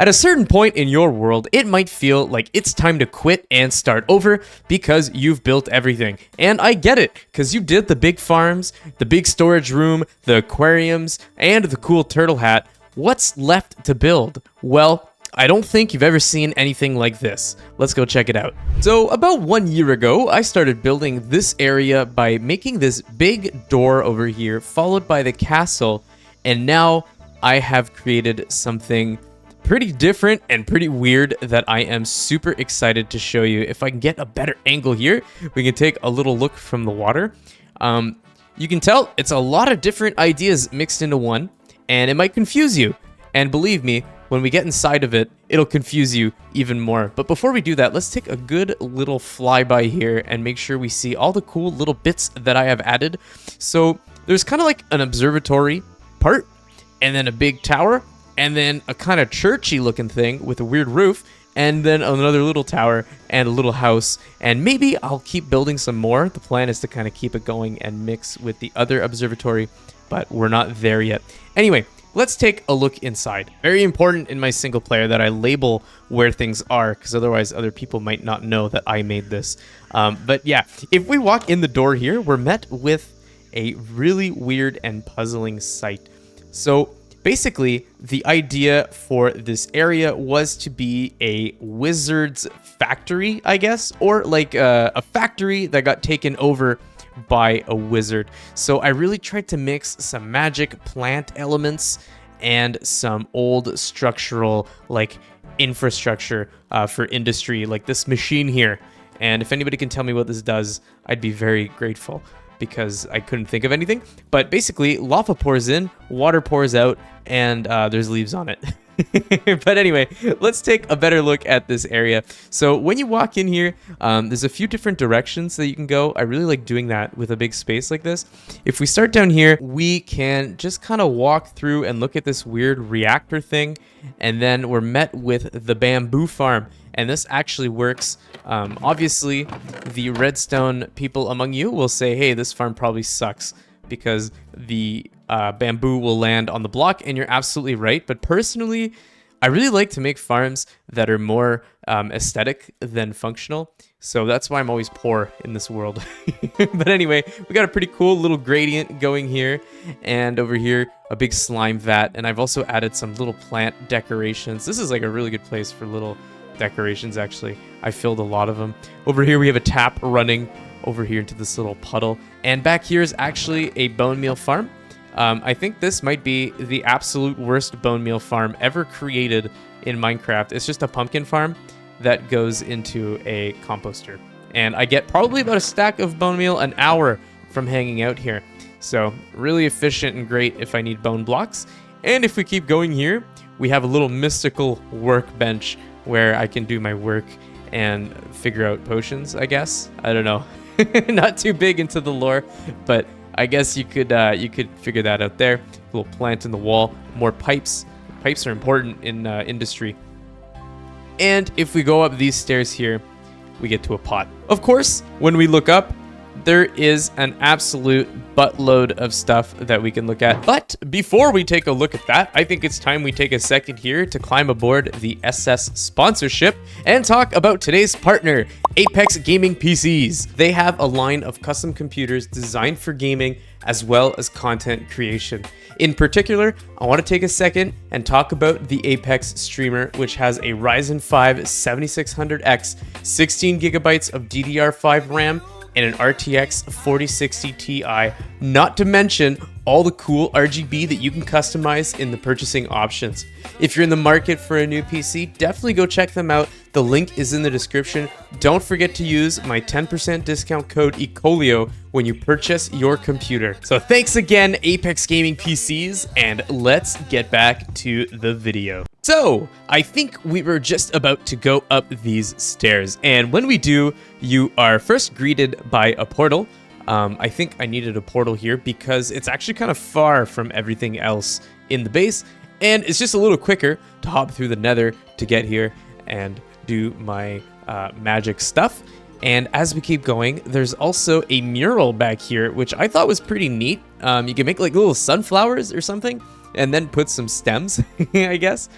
At a certain point in your world, it might feel like it's time to quit and start over because you've built everything. And I get it, because you did the big farms, the big storage room, the aquariums, and the cool turtle hat. What's left to build? Well, I don't think you've ever seen anything like this. Let's go check it out. So about 1 year ago, I started building this area by making this big door over here, followed by the castle, and now I have created something pretty different and pretty weird that I am super excited to show you. If I can get a better angle here, we can take a little look from the water. You can tell it's a lot of different ideas mixed into one, and it might confuse you. And believe me, when we get inside of it, it'll confuse you even more. But before we do that, let's take a good little flyby here and make sure we see all the cool little bits that I have added. So there's kind of like an observatory part, and then a big tower, and then a kind of churchy looking thing with a weird roof, and then another little tower and a little house. And maybe I'll keep building some more. The plan is to kind of keep it going and mix with the other observatory, but we're not there yet. Anyway, let's take a look inside. Very important in my single player that I label where things are, because otherwise other people might not know that I made this. But yeah, if we walk in the door here, we're met with a really weird and puzzling sight. So basically, the idea for this area was to be a wizard's factory, I guess, or like a factory that got taken over by a wizard. So I really tried to mix some magic plant elements and some old structural like infrastructure for industry, like this machine here. And if anybody can tell me what this does, I'd be very grateful, because I couldn't think of anything. But basically, lava pours in, water pours out, and there's leaves on it. But anyway, let's take a better look at this area. So when you walk in here, there's a few different directions that you can go. I really like doing that with a big space like this. If we start down here, we can just kind of walk through and look at this weird reactor thing. And then we're met with the bamboo farm. And this actually works. Obviously, the redstone people among you will say, hey, this farm probably sucks, because the bamboo will land on the block, and you're absolutely right. But personally, I really like to make farms that are more aesthetic than functional. So that's why I'm always poor in this world. But anyway, we got a pretty cool little gradient going here. And over here, a big slime vat. And I've also added some little plant decorations. This is like a really good place for little decorations, actually. I filled a lot of them. Over here, we have a tap running over here into this little puddle. And back here is actually a bone meal farm. I think this might be the absolute worst bone meal farm ever created in Minecraft. It's just a pumpkin farm that goes into a composter. And I get probably about a stack of bone meal an hour from hanging out here. So really efficient and great if I need bone blocks. And if we keep going here, we have a little mystical workbench where I can do my work and figure out potions, I guess. I don't know. Not too big into the lore, but I guess you could figure that out there. A little plant in the wall, more pipes. Pipes are important in industry. And if we go up these stairs here, we get to a pot. Of course, when we look up, there is an absolute buttload of stuff that we can look at. But before we take a look at that, I think it's time we take a second here to climb aboard the SS sponsorship and talk about today's partner, Apex Gaming PCs. They have a line of custom computers designed for gaming as well as content creation. In particular, I want to take a second and talk about the Apex Streamer, which has a Ryzen 5 7600X, 16 gigabytes of DDR5 RAM, and an RTX 4060 Ti, not to mention all the cool RGB that you can customize in the purchasing options. If you're in the market for a new PC, definitely go check them out. The link is in the description. Don't forget to use my 10% discount code ECOLIO when you purchase your computer. So thanks again, Apex Gaming PCs, and let's get back to the video. So, I think we were just about to go up these stairs, and when we do, you are first greeted by a portal. I think I needed a portal here because it's actually kind of far from everything else in the base, and it's just a little quicker to hop through the nether to get here and do my magic stuff. And as we keep going, there's also a mural back here, which I thought was pretty neat. You can make like little sunflowers or something, and then put some stems, I guess.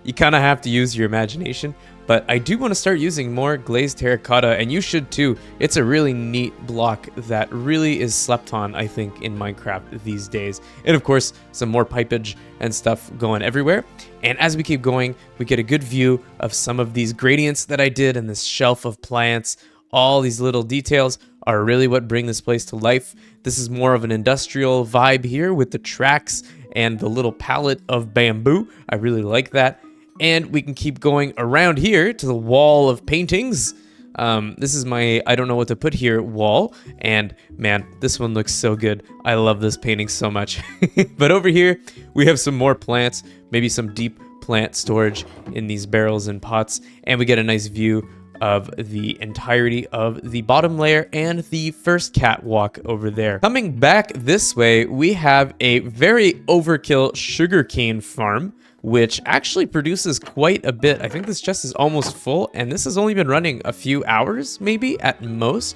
you kind of have to use your imagination. But I do want to start using more glazed terracotta, and you should too. It's a really neat block that really is slept on, I think, in Minecraft these days. And of course, some more pipage and stuff going everywhere. And as we keep going, we get a good view of some of these gradients that I did and this shelf of plants. All these little details are really what bring this place to life. This is more of an industrial vibe here with the tracks and the little palette of bamboo. I really like that. And we can keep going around here to the wall of paintings. This is my I don't know what to put here wall. And man, this one looks so good. I love this painting so much. But over here, we have some more plants, maybe some deep plant storage in these barrels and pots. And we get a nice view of the entirety of the bottom layer and the first catwalk over there. Coming back this way, we have a very overkill sugarcane farm, which actually produces quite a bit. I think this chest is almost full, and this has only been running a few hours, maybe, at most.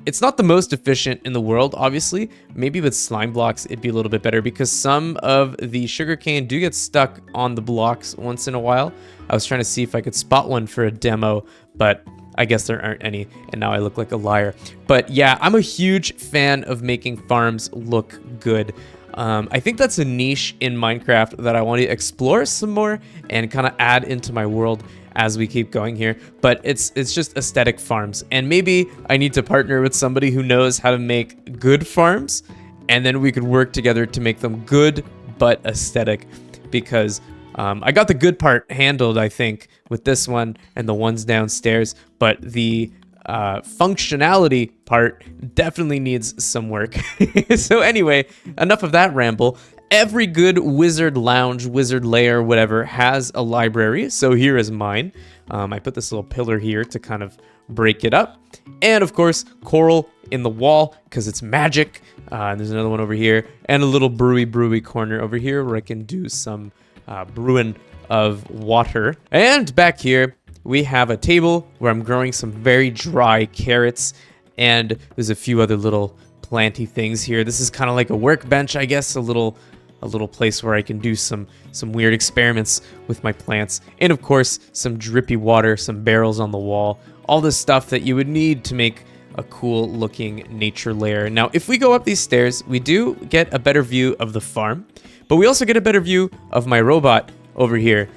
It's not the most efficient in the world, obviously. Maybe with slime blocks, it'd be a little bit better, because some of the sugarcane do get stuck on the blocks once in a while. I was trying to see if I could spot one for a demo, but I guess there aren't any, and now I look like a liar. But yeah, I'm a huge fan of making farms look good. I think that's a niche in Minecraft that I want to explore some more and kind of add into my world as we keep going here. But it's just aesthetic farms, and maybe I need to partner with somebody who knows how to make good farms, and then we could work together to make them good but aesthetic, because I got the good part handled, I think, with this one and the ones downstairs, but the functionality part definitely needs some work. So anyway, enough of that ramble. Every good wizard lounge, wizard lair, whatever, has a library. So here is mine. I put this little pillar here to kind of break it up. And of course, coral in the wall because it's magic. There's another one over here, and a little brewy corner over here where I can do some brewing of water. And back here, we have a table where I'm growing some very dry carrots, and there's a few other little planty things here. This is kind of like a workbench, I guess, a little place where I can do some weird experiments with my plants. And of course, some drippy water, some barrels on the wall, all this stuff that you would need to make a cool looking nature lair. Now, if we go up these stairs, we do get a better view of the farm, but we also get a better view of my robot over here.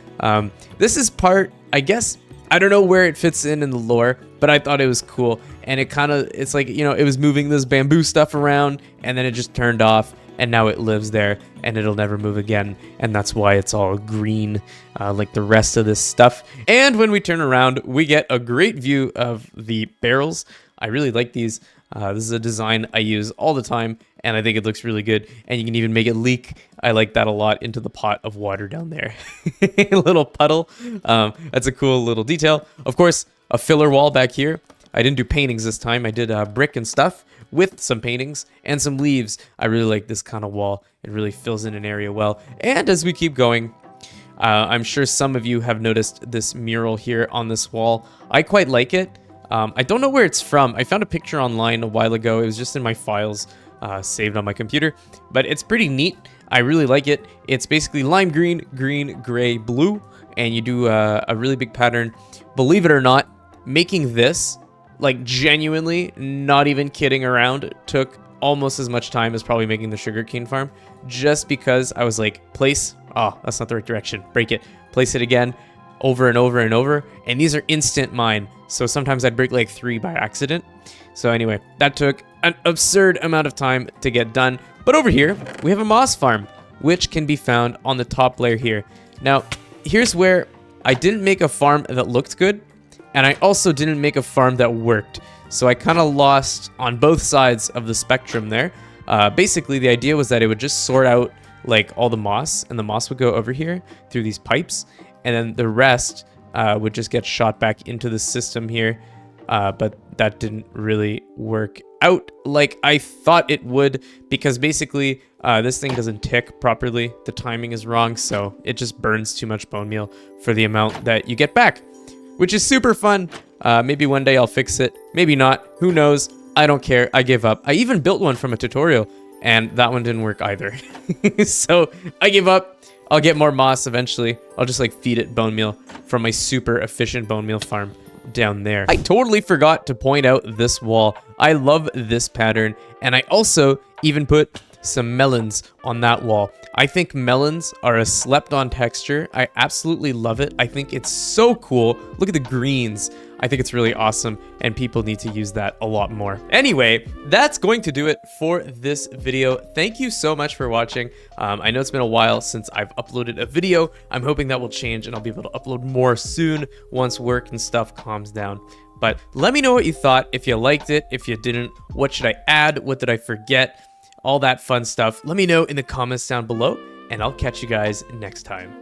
This is part, I guess, I don't know where it fits in the lore, but I thought it was cool. And it's like, you know, it was moving this bamboo stuff around, and then it just turned off, and now it lives there, and it'll never move again. And that's why it's all green, like the rest of this stuff. And when we turn around, we get a great view of the barrels. I really like these. This is a design I use all the time, and I think it looks really good. And you can even make it leak. I like that a lot, into the pot of water down there. A little puddle. That's a cool little detail. Of course, a filler wall back here. I didn't do paintings this time. I did brick and stuff with some paintings and some leaves. I really like this kind of wall. It really fills in an area well. And as we keep going, I'm sure some of you have noticed this mural here on this wall. I quite like it. I don't know where it's from. I found a picture online a while ago. It was just in my files saved on my computer, but it's pretty neat. I really like it. It's basically lime green, green, gray, blue, and you do a really big pattern. Believe it or not, making this, like genuinely, not even kidding around, took almost as much time as probably making the sugarcane farm, just because I was like, place, oh, that's not the right direction, break it, place it again, over and over and over, and these are instant mine, so sometimes I'd break like 3 by accident. So anyway, that took an absurd amount of time to get done. But over here, we have a moss farm, which can be found on the top layer here. Now, here's where I didn't make a farm that looked good, and I also didn't make a farm that worked. So I kind of lost on both sides of the spectrum there. Basically, the idea was that it would just sort out like all the moss, and the moss would go over here through these pipes, and then the rest would just get shot back into the system here. But that didn't really work out like I thought it would, because basically this thing doesn't tick properly. The timing is wrong, so it just burns too much bone meal for the amount that you get back, which is super fun. Maybe one day I'll fix it, maybe not, who knows. I don't care, I give up. I even built one from a tutorial, and that one didn't work either. So I give up. I'll get more moss eventually. I'll just like feed it bone meal from my super efficient bone meal farm down there. I totally forgot to point out this wall. I love this pattern, and I also even put some melons on that wall. I think melons are a slept on texture. I absolutely love it. I think it's so cool. Look at the greens. I think it's really awesome, and people need to use that a lot more. Anyway, that's going to do it for this video. Thank you so much for watching. I know it's been a while since I've uploaded a video. I'm hoping that will change and I'll be able to upload more soon once work and stuff calms down. But let me know what you thought, if you liked it, if you didn't, what should I add, what did I forget, all that fun stuff. Let me know in the comments down below, and I'll catch you guys next time.